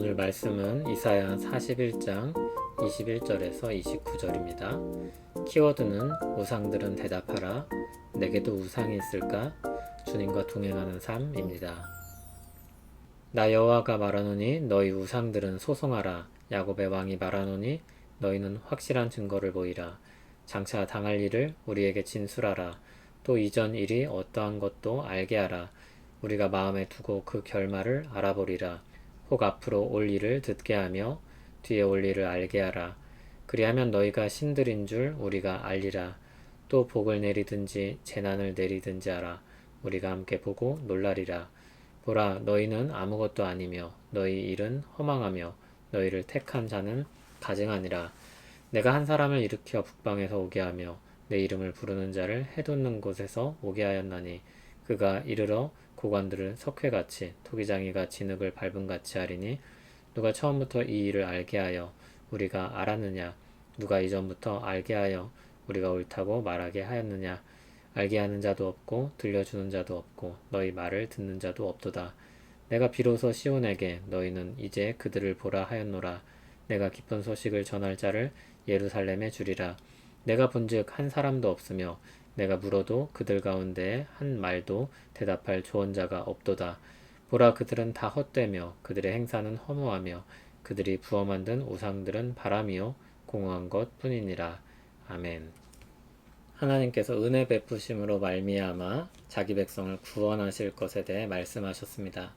오늘 말씀은 이사야 41장 21절에서 29절입니다. 키워드는 우상들은 대답하라. 내게도 우상이 있을까? 주님과 동행하는 삶입니다. 나 여호와가 말하노니 너희 우상들은 소송하라. 야곱의 왕이 말하노니 너희는 확실한 증거를 보이라. 장차 당할 일을 우리에게 진술하라. 또 이전 일이 어떠한 것도 알게 하라. 우리가 마음에 두고 그 결말을 알아보리라. 혹 앞으로 올 일을 듣게 하며 뒤에 올 일을 알게 하라. 그리하면 너희가 신들인 줄 우리가 알리라. 또 복을 내리든지 재난을 내리든지 하라. 우리가 함께 보고 놀라리라. 보라, 너희는 아무것도 아니며 너희 일은 허망하며 너희를 택한 자는 가증하니라. 내가 한 사람을 일으켜 북방에서 오게 하며 내 이름을 부르는 자를 해돋는 곳에서 오게 하였나니 그가 이르러 고관들을 석회같이 토기장이가 진흙을 밟음같이 하리니 누가 처음부터 이 일을 알게 하여 우리가 알았느냐? 누가 이전부터 알게 하여 우리가 옳다고 말하게 하였느냐? 알게 하는 자도 없고 들려주는 자도 없고 너희 말을 듣는 자도 없도다. 내가 비로소 시온에게 너희는 이제 그들을 보라 하였노라. 내가 기쁜 소식을 전할 자를 예루살렘에 주리라. 내가 본즉 한 사람도 없으며 내가 물어도 그들 가운데 한 말도 대답할 조언자가 없도다. 보라, 그들은 다 헛되며 그들의 행사는 허무하며 그들이 부어 만든 우상들은 바람이요 공허한 것 뿐이니라. 아멘. 하나님께서 은혜 베푸심으로 말미암아 자기 백성을 구원하실 것에 대해 말씀하셨습니다.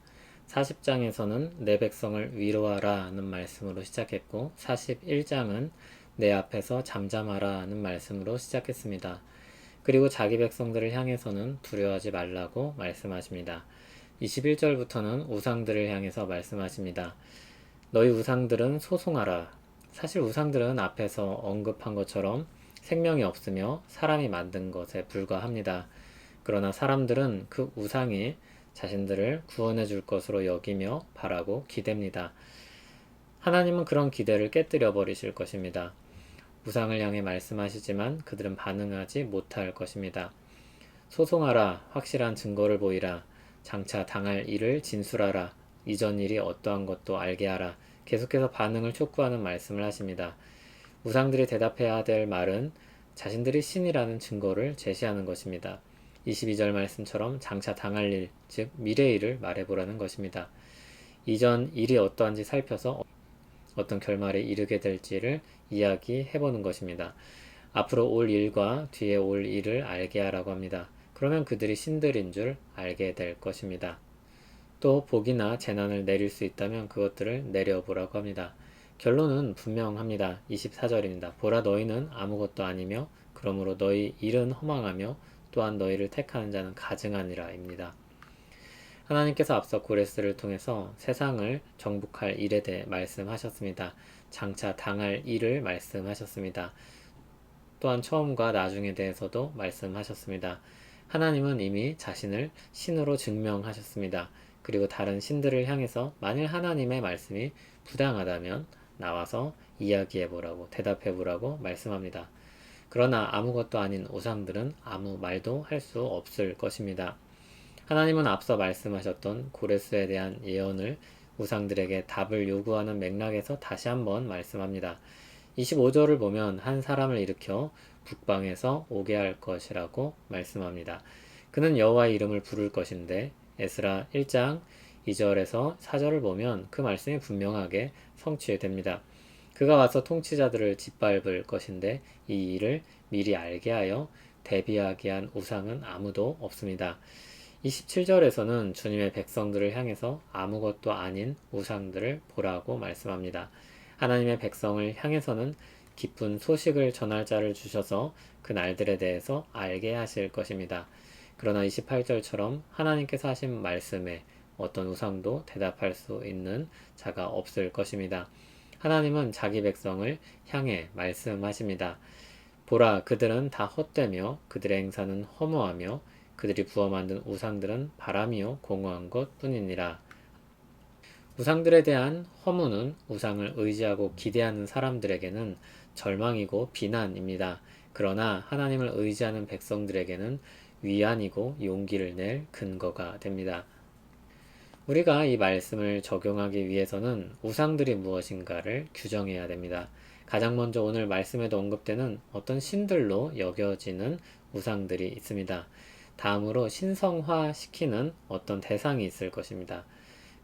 40장에서는 내 백성을 위로하라는 말씀으로 시작했고 41장은 내 앞에서 잠잠하라는 말씀으로 시작했습니다. 그리고 자기 백성들을 향해서는 두려워하지 말라고 말씀하십니다. 21절부터는 우상들을 향해서 말씀하십니다. 너희 우상들은 소송하라. 사실 우상들은 앞에서 언급한 것처럼 생명이 없으며 사람이 만든 것에 불과합니다. 그러나 사람들은 그 우상이 자신들을 구원해 줄 것으로 여기며 바라고 기댑니다. 하나님은 그런 기대를 깨뜨려 버리실 것입니다. 우상을 향해 말씀하시지만 그들은 반응하지 못할 것입니다. 소송하라. 확실한 증거를 보이라. 장차 당할 일을 진술하라. 이전 일이 어떠한 것도 알게 하라. 계속해서 반응을 촉구하는 말씀을 하십니다. 우상들이 대답해야 될 말은 자신들이 신이라는 증거를 제시하는 것입니다. 22절 말씀처럼 장차 당할 일, 즉 미래의 일을 말해보라는 것입니다. 이전 일이 어떠한지 살펴서 어떤 결말에 이르게 될지를 이야기해보는 것입니다. 앞으로 올 일과 뒤에 올 일을 알게 하라고 합니다. 그러면 그들이 신들인 줄 알게 될 것입니다. 또 복이나 재난을 내릴 수 있다면 그것들을 내려보라고 합니다. 결론은 분명합니다. 24절입니다. 보라, 너희는 아무것도 아니며 그러므로 너희 일은 허망하며 또한 너희를 택하는 자는 가증하니라 입니다. 하나님께서 앞서 고레스를 통해서 세상을 정복할 일에 대해 말씀하셨습니다. 장차 당할 일을 말씀하셨습니다. 또한 처음과 나중에 대해서도 말씀하셨습니다. 하나님은 이미 자신을 신으로 증명하셨습니다. 그리고 다른 신들을 향해서 만일 하나님의 말씀이 부당하다면 나와서 이야기해보라고 대답해보라고 말씀합니다. 그러나 아무것도 아닌 우상들은 아무 말도 할 수 없을 것입니다. 하나님은 앞서 말씀하셨던 고레스에 대한 예언을 우상들에게 답을 요구하는 맥락에서 다시 한번 말씀합니다. 25절을 보면 한 사람을 일으켜 북방에서 오게 할 것이라고 말씀합니다. 그는 여호와의 이름을 부를 것인데 에스라 1장 2절에서 4절을 보면 그 말씀이 분명하게 성취됩니다. 그가 와서 통치자들을 짓밟을 것인데 이 일을 미리 알게 하여 대비하게 한 우상은 아무도 없습니다. 27절에서는 주님의 백성들을 향해서 아무것도 아닌 우상들을 보라고 말씀합니다. 하나님의 백성을 향해서는 기쁜 소식을 전할 자를 주셔서 그 날들에 대해서 알게 하실 것입니다. 그러나 28절처럼 하나님께서 하신 말씀에 어떤 우상도 대답할 수 있는 자가 없을 것입니다. 하나님은 자기 백성을 향해 말씀하십니다. 보라, 그들은 다 헛되며 그들의 행사는 허무하며 그들이 부어 만든 우상들은 바람이요 공허한 것 뿐이니라. 우상들에 대한 허무는 우상을 의지하고 기대하는 사람들에게는 절망이고 비난입니다. 그러나 하나님을 의지하는 백성들에게는 위안이고 용기를 낼 근거가 됩니다. 우리가 이 말씀을 적용하기 위해서는 우상들이 무엇인가를 규정해야 됩니다. 가장 먼저 오늘 말씀에도 언급되는 어떤 신들로 여겨지는 우상들이 있습니다. 다음으로 신성화시키는 어떤 대상이 있을 것입니다.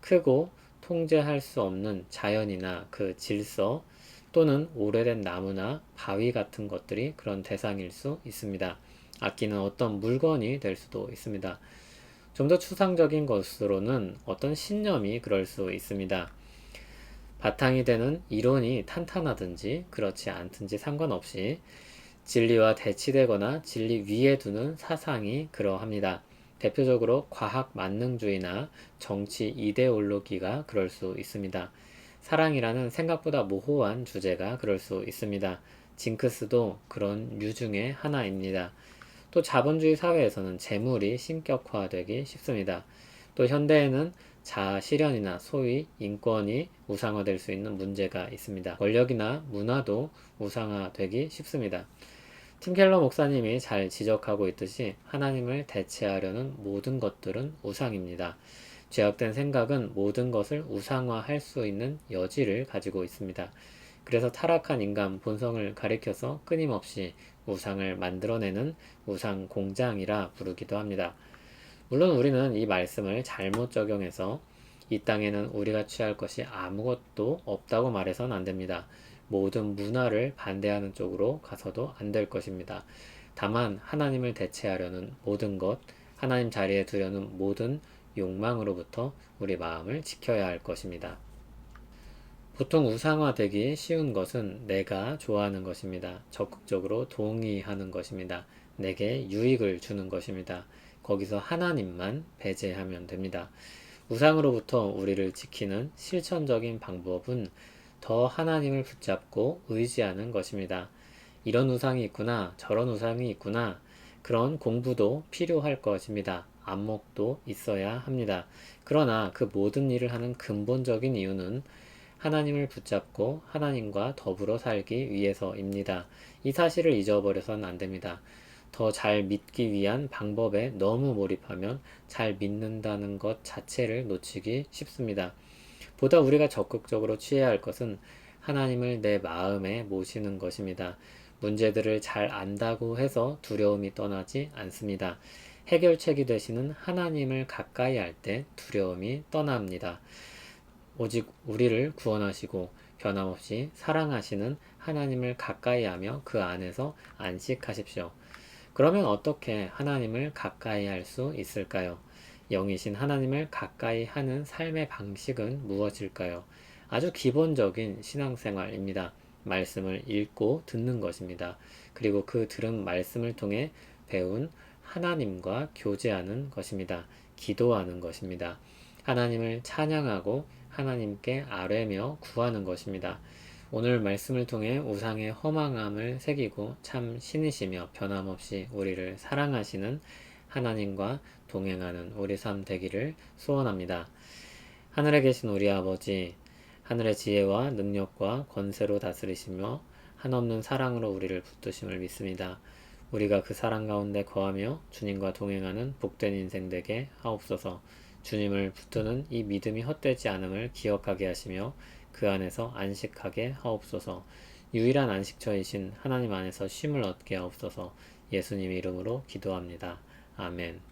크고 통제할 수 없는 자연이나 그 질서 또는 오래된 나무나 바위 같은 것들이 그런 대상일 수 있습니다. 악기는 어떤 물건이 될 수도 있습니다. 좀 더 추상적인 것으로는 어떤 신념이 그럴 수 있습니다. 바탕이 되는 이론이 탄탄하든지 그렇지 않든지 상관없이 진리와 대치되거나 진리 위에 두는 사상이 그러합니다. 대표적으로 과학 만능주의나 정치 이데올로기가 그럴 수 있습니다. 사랑이라는 생각보다 모호한 주제가 그럴 수 있습니다. 징크스도 그런 류 중에 하나입니다. 또 자본주의 사회에서는 재물이 신격화되기 쉽습니다. 또 현대에는 자아 실현이나 소위 인권이 우상화될 수 있는 문제가 있습니다. 권력이나 문화도 우상화되기 쉽습니다. 팀 켈러 목사님이 잘 지적하고 있듯이 하나님을 대체하려는 모든 것들은 우상입니다. 죄악된 생각은 모든 것을 우상화할 수 있는 여지를 가지고 있습니다. 그래서 타락한 인간 본성을 가리켜서 끊임없이 우상을 만들어내는 우상 공장이라 부르기도 합니다. 물론 우리는 이 말씀을 잘못 적용해서 이 땅에는 우리가 취할 것이 아무것도 없다고 말해서는 안 됩니다. 모든 문화를 반대하는 쪽으로 가서도 안 될 것입니다. 다만 하나님을 대체하려는 모든 것, 하나님 자리에 두려는 모든 욕망으로부터 우리 마음을 지켜야 할 것입니다. 보통 우상화되기 쉬운 것은 내가 좋아하는 것입니다. 적극적으로 동의하는 것입니다. 내게 유익을 주는 것입니다. 거기서 하나님만 배제하면 됩니다. 우상으로부터 우리를 지키는 실천적인 방법은 더 하나님을 붙잡고 의지하는 것입니다. 이런 우상이 있구나, 저런 우상이 있구나, 그런 공부도 필요할 것입니다. 안목도 있어야 합니다. 그러나 그 모든 일을 하는 근본적인 이유는 하나님을 붙잡고 하나님과 더불어 살기 위해서입니다. 이 사실을 잊어버려서는 안 됩니다. 더 잘 믿기 위한 방법에 너무 몰입하면 잘 믿는다는 것 자체를 놓치기 쉽습니다. 보다 우리가 적극적으로 취해야 할 것은 하나님을 내 마음에 모시는 것입니다. 문제들을 잘 안다고 해서 두려움이 떠나지 않습니다. 해결책이 되시는 하나님을 가까이 할 때 두려움이 떠납니다. 오직 우리를 구원하시고 변함없이 사랑하시는 하나님을 가까이 하며 그 안에서 안식하십시오. 그러면 어떻게 하나님을 가까이 할 수 있을까요? 영이신 하나님을 가까이 하는 삶의 방식은 무엇일까요? 아주 기본적인 신앙생활입니다. 말씀을 읽고 듣는 것입니다. 그리고 그 들은 말씀을 통해 배운 하나님과 교제하는 것입니다. 기도하는 것입니다. 하나님을 찬양하고 하나님께 아뢰며 구하는 것입니다. 오늘 말씀을 통해 우상의 허망함을 새기고 참 신이시며 변함없이 우리를 사랑하시는 하나님과 동행하는 우리 삶 되기를 소원합니다. 하늘에 계신 우리 아버지, 하늘의 지혜와 능력과 권세로 다스리시며 한없는 사랑으로 우리를 붙드심을 믿습니다. 우리가 그 사랑 가운데 거하며 주님과 동행하는 복된 인생 되게 하옵소서. 주님을 붙드는 이 믿음이 헛되지 않음을 기억하게 하시며 그 안에서 안식하게 하옵소서. 유일한 안식처이신 하나님 안에서 쉼을 얻게 하옵소서. 예수님 이름으로 기도합니다. 아멘.